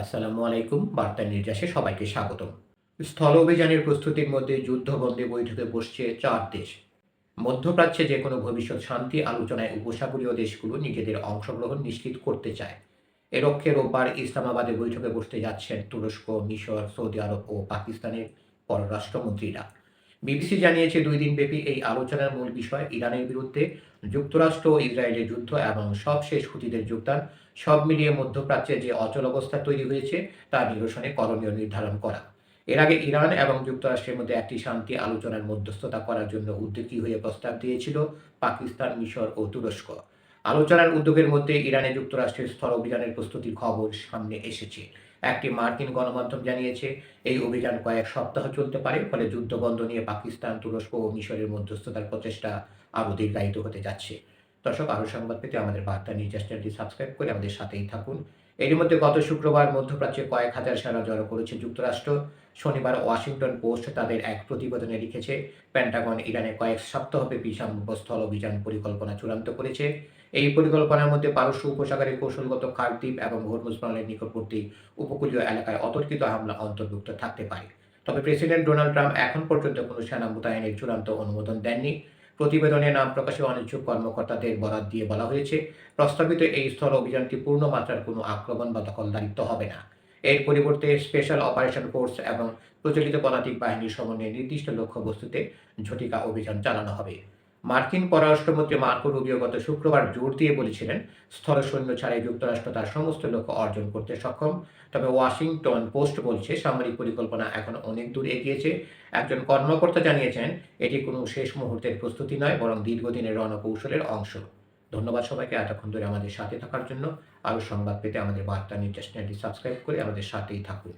আসসালামু আলাইকুম। বার্তা নির্যাসে সবাইকে স্বাগতম। স্থল অভিযানের প্রস্তুতির মধ্যে যুদ্ধবন্দী বৈঠকে বসছে ৪ দেশ। মধ্যপ্রাচ্যে যে কোনো ভবিষ্যৎ শান্তি আলোচনায় উপসাগরীয় দেশগুলো নিজেদের অংশগ্রহণ নিশ্চিত করতে চায়। এ লক্ষ্যে রোববার ইসলামাবাদে বৈঠকে বসতে যাচ্ছেন তুরস্ক, মিশর, সৌদি আরব ও পাকিস্তানের পররাষ্ট্রমন্ত্রীরা। বিবিসি জানিয়েছে ২ দিনব্যাপী এই আলোচনার মূল বিষয় ইরানের বিরুদ্ধে যুক্তরাষ্ট্র ও ইসরায়েলের যুদ্ধ এবং সবশেষ হুতিদের যোগদান, সব মিলিয়ে মধ্যপ্রাচ্যে যে অচলাবস্থা তৈরি হয়েছে তা নিরসনে করণীয় নির্ধারণ করা। এর আগে ইরান এবং যুক্তরাষ্ট্রের মধ্যে একটি শান্তি আলোচনার মধ্যস্থতা করার জন্য উদ্যোগী হয়ে প্রস্তাব দিয়েছিল পাকিস্তান, মিশর ও তুরস্ক। আলোচনার উদ্যোগের মধ্যে ইরানে যুক্তরাষ্ট্রের স্থল অভিযানের প্রস্তুতির খবর সামনে এসেছে। একটি মার্কিন গণমাধ্যম জানিয়েছে এই অভিযান কয়েক সপ্তাহ চলতে পারে, ফলে যুদ্ধবন্ধ নিয়ে পাকিস্তান, তুরস্ক ও মিশরের মধ্যস্থতার প্রচেষ্টা আরও দীর্ঘায়িত হতে যাচ্ছে। দর্শক, আরও সংবাদ পেতে আমাদের বার্তা নিউজ চ্যানেলটি সাবস্ক্রাইব করে আমাদের সাথেই থাকুন। এরই মধ্যে গত শুক্রবার মধ্যপ্রাচ্যে কয়েক হাজার সেনা জড়ো করেছে যুক্তরাষ্ট্র। শনিবার ওয়াশিংটন পোস্ট তাদের এক প্রতিবেদনে লিখেছে, পেন্টাগন ইরানে কয়েক সপ্তাহব্যাপী সম্ভাব্য স্থল অভিযান পরিকল্পনা চূড়ান্ত করেছে। এই পরিকল্পনার মধ্যে পারস্য উপসাগরে কৌশলগত খাড়দ্বীপ এবং হরমুজ প্রণালীর নিকটবর্তী উপকূলীয় এলাকায় অতর্কিত হামলা অন্তর্ভুক্ত থাকতে পারে। তবে প্রেসিডেন্ট ডোনাল্ড ট্রাম্প এখন পর্যন্ত কোনো সেনা মোতায়েনের চূড়ান্ত অনুমোদন দেননি। প্রতিবেদনে নাম প্রকাশে অনিচ্ছুক কর্মকর্তাদের বরাত দিয়ে বলা হয়েছে, প্রস্তাবিত এই স্থল অভিযানটি পূর্ণ মাত্রার কোনো আক্রমণ বা দখলদারিত্ব হবে না। এর পরিবর্তে স্পেশাল অপারেশন ফোর্স এবং প্রচলিত পদাতিক বাহিনীর সমন্বয়ে নির্দিষ্ট লক্ষ্যবস্তুতে ঝটিকা অভিযান চালানো হবে। মার্কিন পররাষ্ট্রমন্ত্রী মার্কো রুবিও গত শুক্রবার জোর দিয়ে বলেছিলেন, স্থল সৈন্য ছাড়াই যুক্তরাষ্ট্র তার সমস্ত লক্ষ্য অর্জন করতে সক্ষম। তবে ওয়াশিংটন পোস্ট বলছে, সামরিক পরিকল্পনা এখন অনেক দূর এগিয়েছে। একজন কর্মকর্তা জানিয়েছেন, এটি কোনো শেষ মুহূর্তের প্রস্তুতি নয়, বরং দীর্ঘদিনের রণকৌশলের অংশ। ধন্যবাদ সবাইকে এতক্ষণ ধরে আমাদের সাথে থাকার জন্য। আরও সংবাদ পেতে আমাদের বার্তা নিউজ চ্যানেলটি সাবস্ক্রাইব করে আমাদের সাথেই থাকুন।